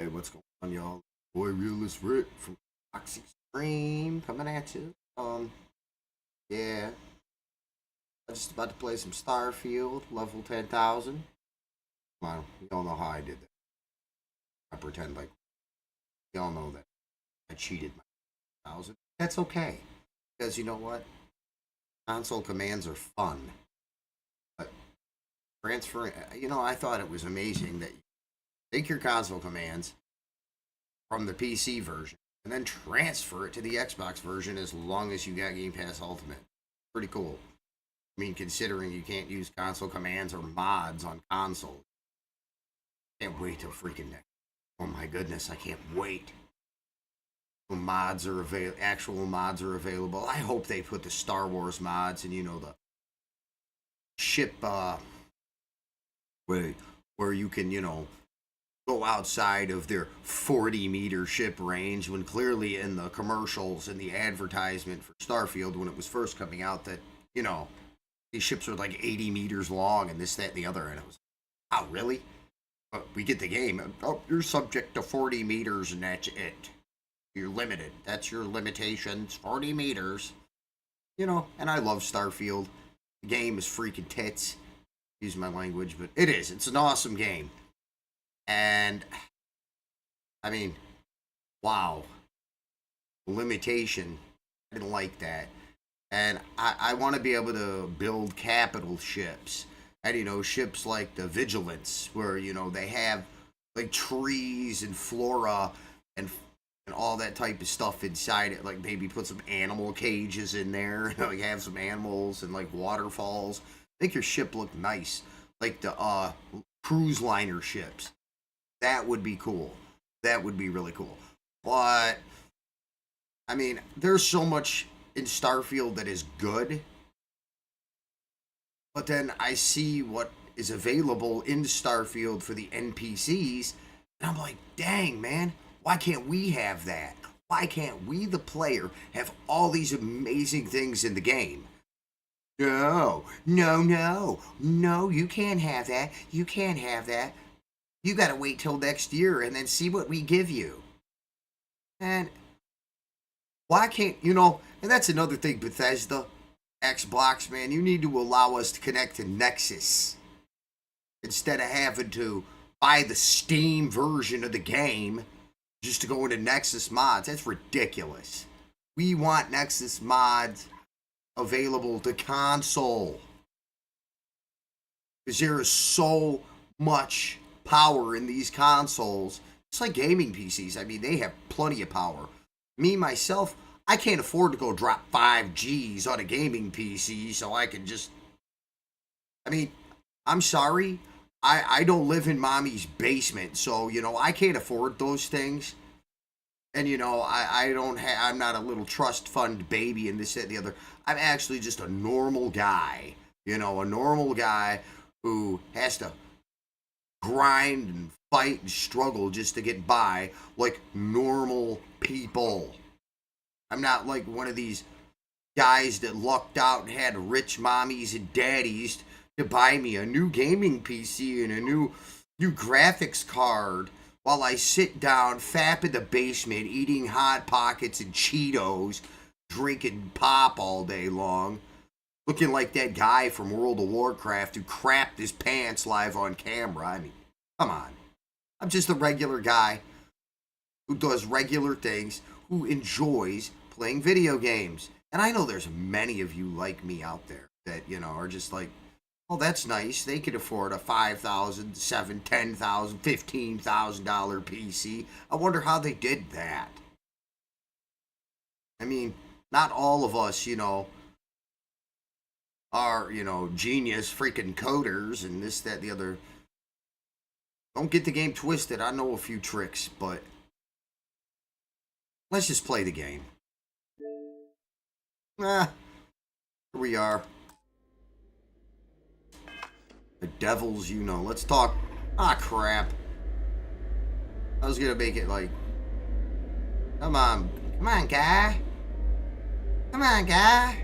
Hey, what's going on, y'all? Boy, Realist Rick from Oxy Stream coming at you. Yeah, I'm just about to play some Starfield, level 10,000. Come on, you all know how I did that. I pretend like y'all know that I cheated my 1,000. That's okay, because you know what? Console commands are fun. But transferring, I thought it was amazing that you take your console commands from the PC version and then transfer it to the Xbox version as long as you got Game Pass Ultimate. Pretty cool. I mean, considering you can't use console commands or mods on consoles. Can't wait till freaking next. Oh my goodness, I can't wait. Actual mods are available. I hope they put the Star Wars mods and the ship where you can, go outside of their 40-meter ship range, when clearly in the commercials and the advertisement for Starfield when it was first coming out that, these ships are like 80 meters long and this, that, and the other. And it was, oh, really? But we get the game. Oh, you're subject to 40 meters and that's it. You're limited. That's your limitations, 40 meters. And I love Starfield. The game is freaking tits. Use my language, but it is. It's an awesome game. And, I mean, wow. Limitation. I didn't like that. And I want to be able to build capital ships. And, ships like the Vigilance, where, they have, like, trees and flora and all that type of stuff inside it. Like, maybe put some animal cages in there. Like, have some animals and, like, waterfalls. Make your ship look nice. Like the cruise liner ships. That would be cool. That would be really cool. But, I mean, there's so much in Starfield that is good. But then I see what is available in Starfield for the NPCs. And I'm like, dang, man. Why can't we have that? Why can't we, the player, have all these amazing things in the game? No, you can't have that. You can't have that. You gotta wait till next year and then see what we give you. And why can't, and that's another thing, Bethesda, Xbox, man, you need to allow us to connect to Nexus instead of having to buy the Steam version of the game just to go into Nexus mods. That's ridiculous. We want Nexus mods available to console, because there is so much power in these consoles. It's like gaming PCs. I mean, they have plenty of power. Me, myself, I can't afford to go drop 5 G's on a gaming PC so I can just... I mean, I'm sorry. I don't live in mommy's basement, so, I can't afford those things. And, I'm not a little trust fund baby and this, that, and the other. I'm actually just a normal guy. A normal guy who has to grind and fight and struggle just to get by like normal people. I'm not like one of these guys that lucked out and had rich mommies and daddies to buy me a new gaming PC and a new graphics card while I sit down fap in the basement eating Hot Pockets and Cheetos, drinking pop all day long, looking like that guy from World of Warcraft who crapped his pants live on camera. I mean, come on. I'm just a regular guy who does regular things, who enjoys playing video games. And I know there's many of you like me out there that, are just like, oh, that's nice. They could afford a $5,000, $7,000, $10,000, $15,000 PC. I wonder how they did that. I mean, not all of us, are, genius freaking coders and this, that, the other. Don't get the game twisted. I know a few tricks, but let's just play the game. Here we are. The devils, Let's talk. Ah, crap. I was gonna make it like... Come on, guy. Come on, guy.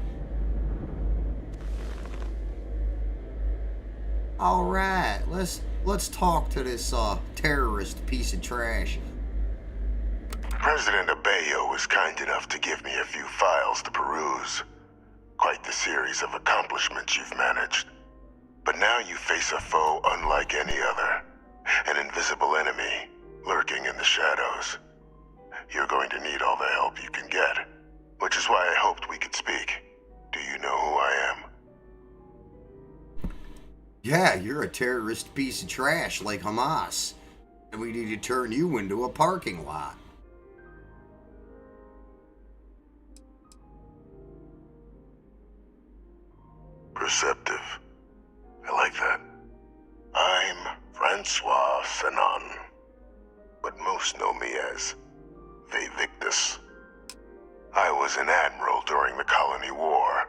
All right, let's talk to this terrorist piece of trash. President Abeyo was kind enough to give me a few files to peruse. Quite the series of accomplishments you've managed. But now you face a foe unlike any other. An invisible enemy, lurking in the shadows. You're going to need all the help you can get, which is why I hoped we could speak. Do you know who I am? Yeah, you're a terrorist piece of trash like Hamas, and we need to turn you into a parking lot. Perceptive. I like that. I'm Francois Sanon, but most know me as Victus. I was an admiral during the Colony War.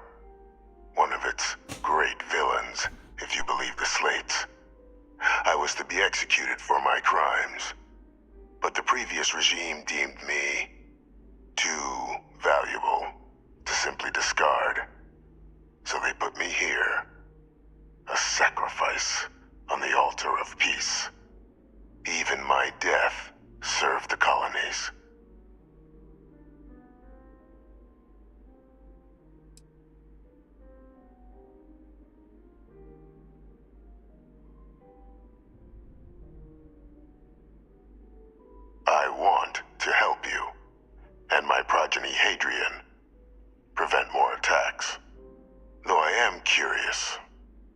One of its great villains, if you believe the slates. I was to be executed for my crimes, but the previous regime deemed me too valuable to simply discard. So they put me here, a sacrifice on the altar of peace. Even my death served the colonies. I want to help you, and my progeny Hadrian, prevent more attacks. Though I am curious,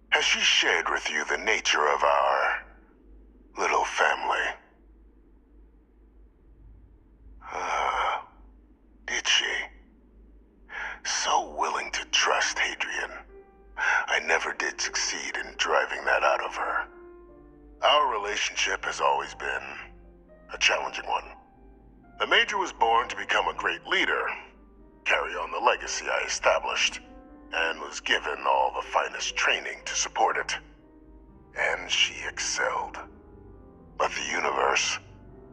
has she shared with you the nature of our little family? Did she? So willing to trust Hadrian. I never did succeed in driving that out of her. Our relationship has always been a challenging one. The Major was born to become a great leader, carry on the legacy I established, and was given all the finest training to support it. And she excelled. But the universe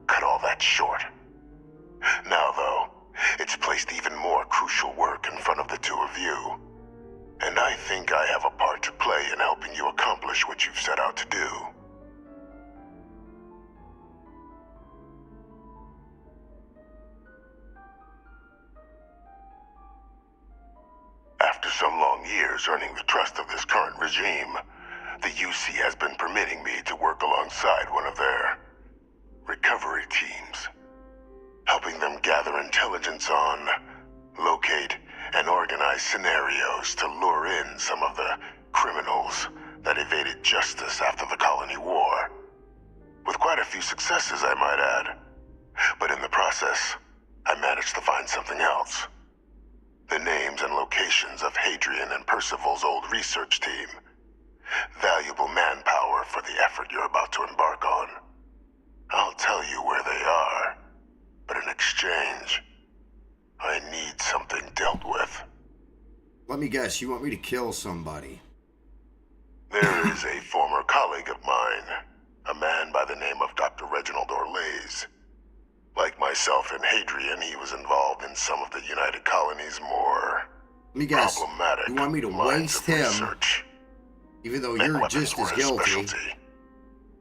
cut all that short. Now, though, it's placed even more crucial work in front of the two of you. And I think I have a part to play in helping you accomplish what you've set out to do. After some long years earning the trust of this current regime, the UC has been permitting me to work alongside one of their recovery teams, helping them gather intelligence on, locate, and organize scenarios to lure in some of the criminals that evaded justice after the Colony War. With quite a few successes, I might add. But in the process, I managed to find something else. The names and locations of Hadrian and Percival's old research team. Valuable manpower for the effort you're about to embark on. I'll tell you where they are, but in exchange, I need something dealt with. Let me guess, you want me to kill somebody? There is a former colleague of mine, a man by the name of Dr. Reginald Orlays. Like myself and Hadrian, he was involved in some of the United Colony's more Let me guess, problematic you want me to lines waste of him, research. even though Mech you're weapons just were as his guilty? specialty.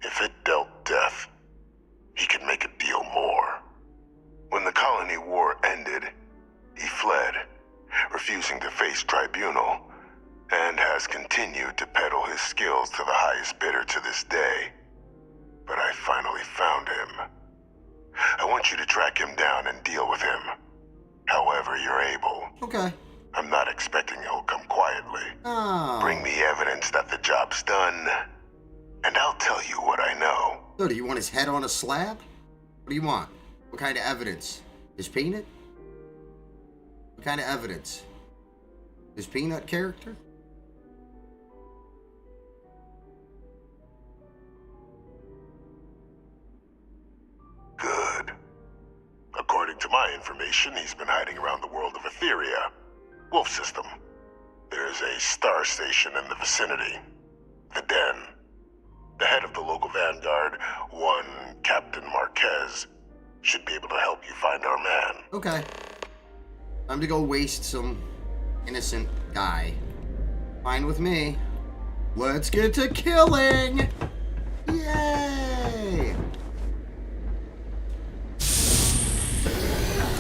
If it dealt death, he could make a deal more. When the Colony War ended, he fled, refusing to face tribunal, and has continued to peddle his skills to the highest bidder to this day. But I finally found him. I want you to track him down and deal with him, however you're able. Okay. I'm not expecting he'll come quietly. Oh. Bring me evidence that the job's done, and I'll tell you what I know. So, do you want his head on a slab? What do you want? What kind of evidence? His peanut? What kind of evidence? His peanut character? Good. According to my information, he's been hiding around the world of Etheria. Wolf system. There's a star station in the vicinity. The Den. The head of the local vanguard, one Captain Marquez, should be able to help you find our man. Okay. Time to go waste some innocent guy. Fine with me. Let's get to killing! Yay!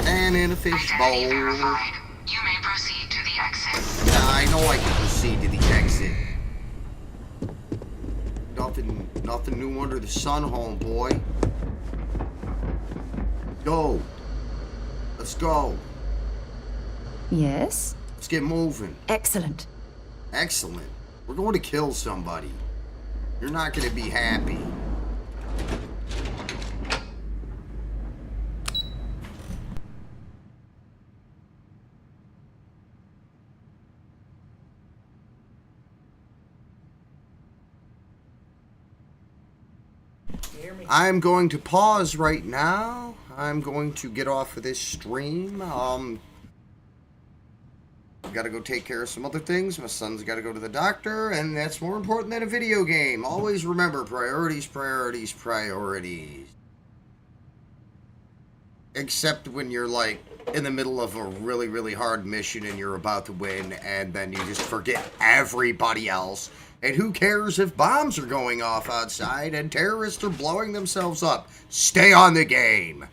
And in a fishbowl. Identity verified. You may proceed to the exit. Yeah, I know I can proceed to the exit. Nothing new under the sun, homeboy. Go. Let's go. Yes? Let's get moving. Excellent. Excellent. We're going to kill somebody. You're not going to be happy. I'm going to pause right now. I'm going to get off of this stream. Gotta go take care of some other things. My son's gotta go to the doctor, and that's more important than a video game. Always remember, priorities, priorities, priorities. Except when you're, like, in the middle of a really, really hard mission and you're about to win, and then you just forget everybody else. And who cares if bombs are going off outside and terrorists are blowing themselves up? Stay on the game.